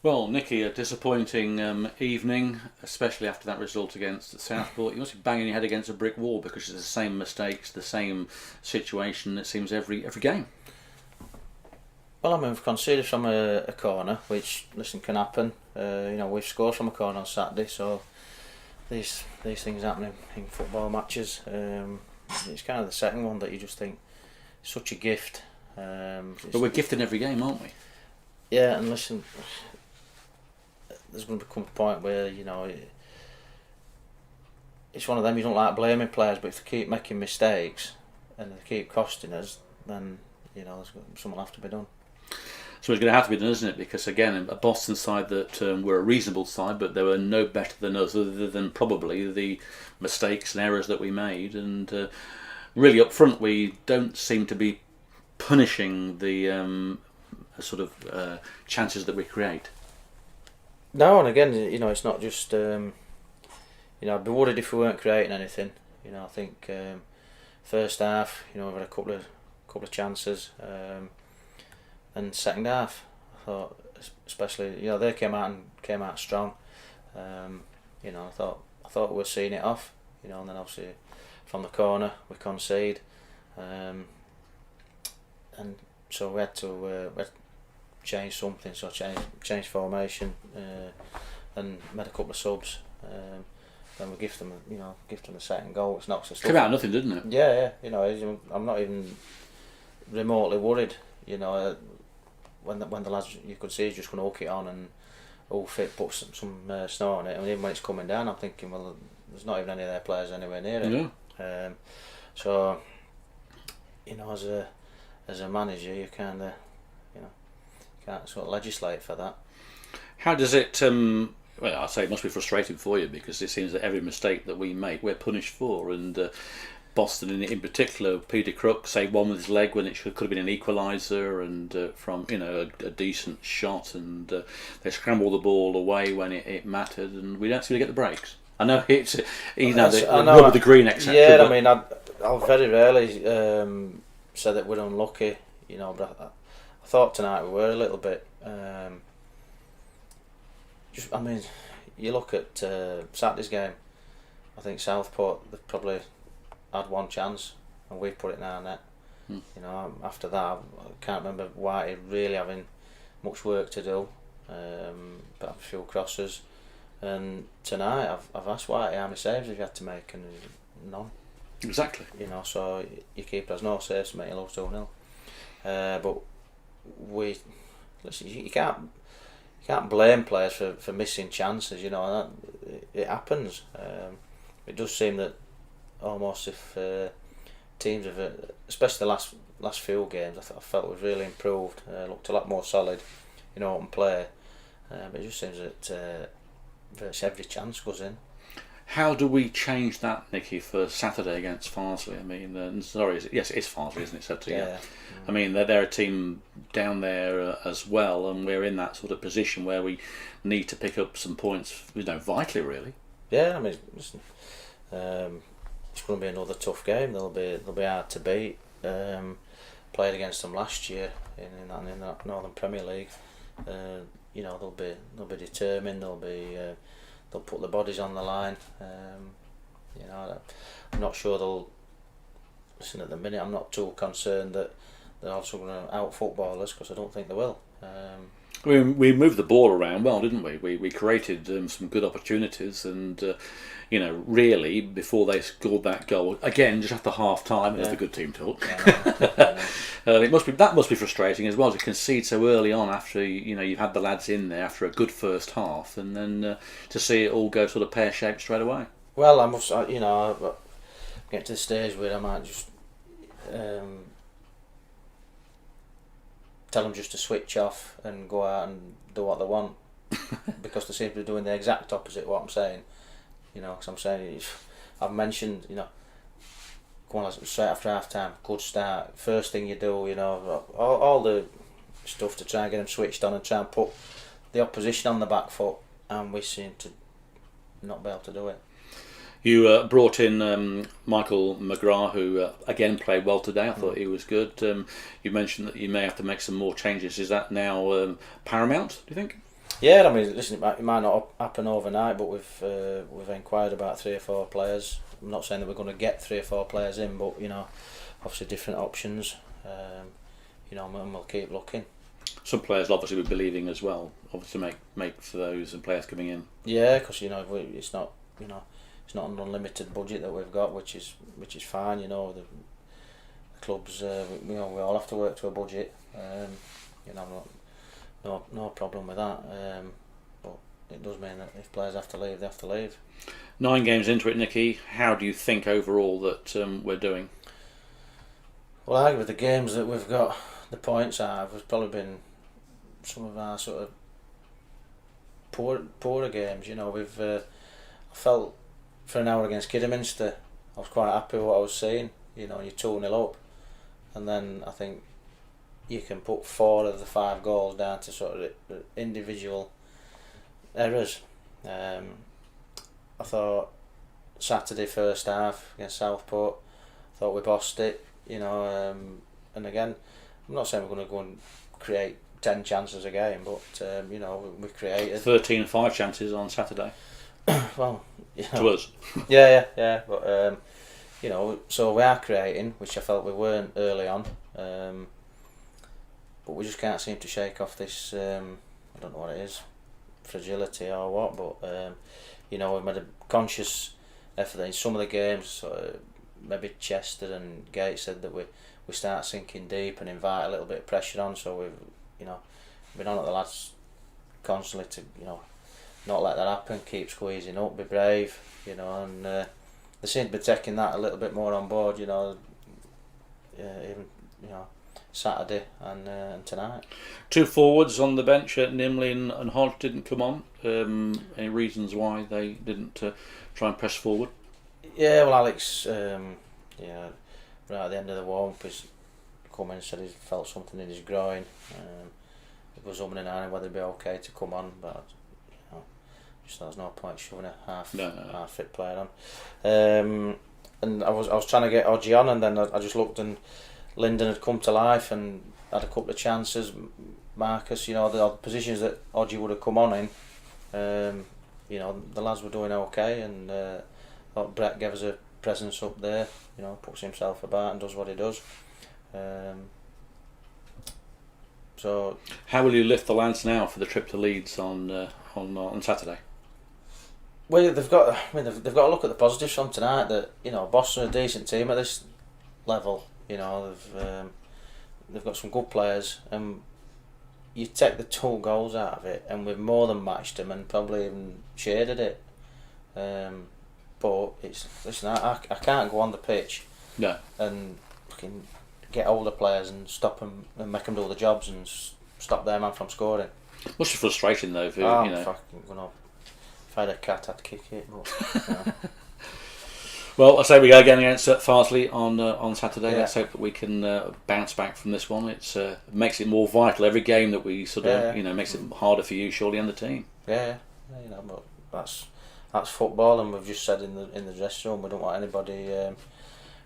Well, Nicky, a disappointing evening, especially after that result against Southport. You must be banging your head against a brick wall because it's the same mistakes, the same situation. It seems every game. Well, I mean, we've conceded from a corner, which, listen, can happen. We've scored from a corner on Saturday, so these things happen in football matches. It's kind of the second one that you just think, such a gift. But we're gifted every game, aren't we? Yeah, and listen, there's going to come a point where, it's one of them, you don't like blaming players, but if they keep making mistakes and they keep costing us, then, something will have to be done. So it's going to have to be done, isn't it? Because again, a Boston side that were a reasonable side, but they were no better than us, other than probably the mistakes and errors that we made. And really, up front, we don't seem to be punishing the chances that we create. No, and again, it's not just. I'd be worried if we weren't creating anything. I think first half, we've had a couple of chances. And second half, I thought, especially, they came out strong. I thought we were seeing it off. And then obviously from the corner we concede, and so we had to change something. So change formation, and made a couple of subs. Then we give them the second goal, which knocks us. Came out nothing, didn't it? Yeah. I'm not even remotely worried. When the lads, you could see, he's just going to hook it on and all fit, put some snow on it. And even when it's coming down, I'm thinking, well, there's not even any of their players anywhere near it. Yeah. So, as a manager, you kind of, can't sort of legislate for that. How does it? Well, I'd say it must be frustrating for you because it seems that every mistake that we make, we're punished for, and. Boston in particular, Peter Cooke saved one with his leg when it could have been an equaliser, and from a decent shot, and they scramble the ball away when it mattered, and we don't seem to get the breaks. I know it's rubber the green, etc. Yeah, I mean, I very rarely say that we're unlucky, but I thought tonight we were a little bit. You look at Saturday's game. I think Southport, they've probably had one chance and we put it in our net. After that I can't remember Whitey really having much work to do, but a few crosses. And tonight I've asked Whitey how many saves have you had to make, and none. Exactly. So your keeper has no saves to make, you lose 2-0. But you can't blame players for missing chances. That it happens. It does seem that almost if teams have, especially the last few games, I felt we've really improved. Looked a lot more solid, open play. But it just seems that virtually every chance goes in. How do we change that, Nicky, for Saturday against Farnsley? I mean, yes, it is Farnsley, isn't it? So yeah. I mean, they're a team down there as well, and we're in that sort of position where we need to pick up some points, vitally, really. Yeah, I mean, listen. It's going to be another tough game. They'll be hard to beat. Played against them last year in that Northern Premier League. They'll be determined. They'll put their bodies on the line. I'm not sure they'll listen at the minute. I'm not too concerned that they're also going to out football us, because I don't think they will. We moved the ball around well, didn't we? We created some good opportunities, and really before they scored that goal again, just after half time, it was a good team talk. It must be frustrating as well to concede so early on after you've had the lads in there after a good first half, and then to see it all go sort of pear shaped straight away. Well, I must get to the stage where I might just tell them just to switch off and go out and do what they want, because they seem to be doing the exact opposite of what I'm saying. Because I'm saying, I've mentioned, going straight after half time, good start, first thing you do, all the stuff to try and get them switched on and try and put the opposition on the back foot, and we seem to not be able to do it. You brought in Michael McGrath, who again played well today. I thought he was good. You mentioned that you may have to make some more changes. Is that now paramount, do you think? Yeah, I mean, listen, it might not happen overnight, but we've inquired about 3 or 4 players. I'm not saying that we're going to get 3 or 4 players in, but obviously different options. And we'll keep looking. Some players will obviously be believing as well, obviously make for those and players coming in. Yeah, because it's not it's not an unlimited budget that we've got, which is fine. The clubs, we all have to work to a budget. No problem with that. But it does mean that if players have to leave, they have to leave. 9 games into it, Nicky, how do you think overall that we're doing? Well, I think with the games that we've got, the points have probably been some of our sort of poorer games. We've I felt for an hour against Kidderminster, I was quite happy with what I was seeing. You're 2-0 up, and then I think you can put 4 of the 5 goals down to sort of individual errors. I thought Saturday first half against Southport, I thought we bossed it. And again, I'm not saying we're going to go and create 10 chances a game, but we created 13 and 5 chances on Saturday. Well, to us. Yeah. But so we are creating, which I felt we weren't early on. But we just can't seem to shake off this. I don't know what it is, fragility or what. But we've made a conscious effort in some of the games. Maybe Chester and Gates said that we start sinking deep and invite a little bit of pressure on. So we've been on at the lads constantly to not let that happen. Keep squeezing up, be brave. And they seem to be taking that a little bit more on board. Even Saturday and tonight. 2 forwards on the bench at Nimley and Hodge didn't come on. Any reasons why they didn't try and press forward? Yeah, well, Alex, right at the end of the warm-up, he's come in and said he felt something in his groin. It was umming and ahhing whether it'd be okay to come on, but just there's no point shoving a half fit player on. And I was trying to get Odgie on, and then I just looked and Lyndon had come to life and had a couple of chances. Marcus, the positions that Odgie would have come on in, the lads were doing okay, and thought Brett gave us a presence up there. Puts himself about and does what he does. So, how will you lift the lads now for the trip to Leeds on Saturday? Well, they've got to look at the positives from tonight. That Boston are a decent team at this level. They've got some good players, and you take the 2 goals out of it, and we've more than matched them, and probably even shaded it. But I can't go on the pitch and fucking get older players and stop them and make them do the jobs and stop their man from scoring. Must be frustrating though. Fucking gonna. If I had a cat, I'd kick it. But, Well, I say we go again against Farsley on Saturday. Yeah. Let's hope that we can bounce back from this one. It makes it more vital every game that we sort of makes it harder for you surely and the team. Yeah, but that's football, and we've just said in the dressing room we don't want anybody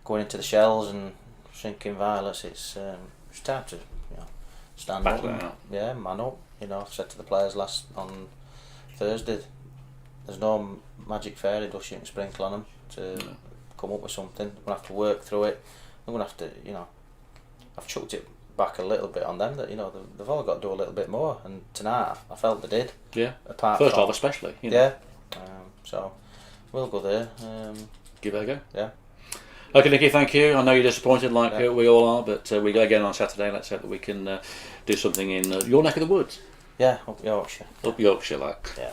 going into the shells and shrinking violets. It's time to stand Battle up. out. Yeah, man up. I've said to the players on Thursday, there's no magic fairy dust you can sprinkle on them to come up with something. We're going to have to work through it. We're going to have to, I've chucked it back a little bit on them that, they've all got to do a little bit more. And tonight, I felt they did. Yeah. First half especially. Yeah. So, we'll go there. Give it a go. Yeah. Okay, Nicky, thank you. I know you're disappointed like we all are, but we go again on Saturday. Let's hope that we can do something in your neck of the woods. Yeah, up Yorkshire. Up Yorkshire, like. Yeah.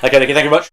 Okay, Nicky, thank you very much.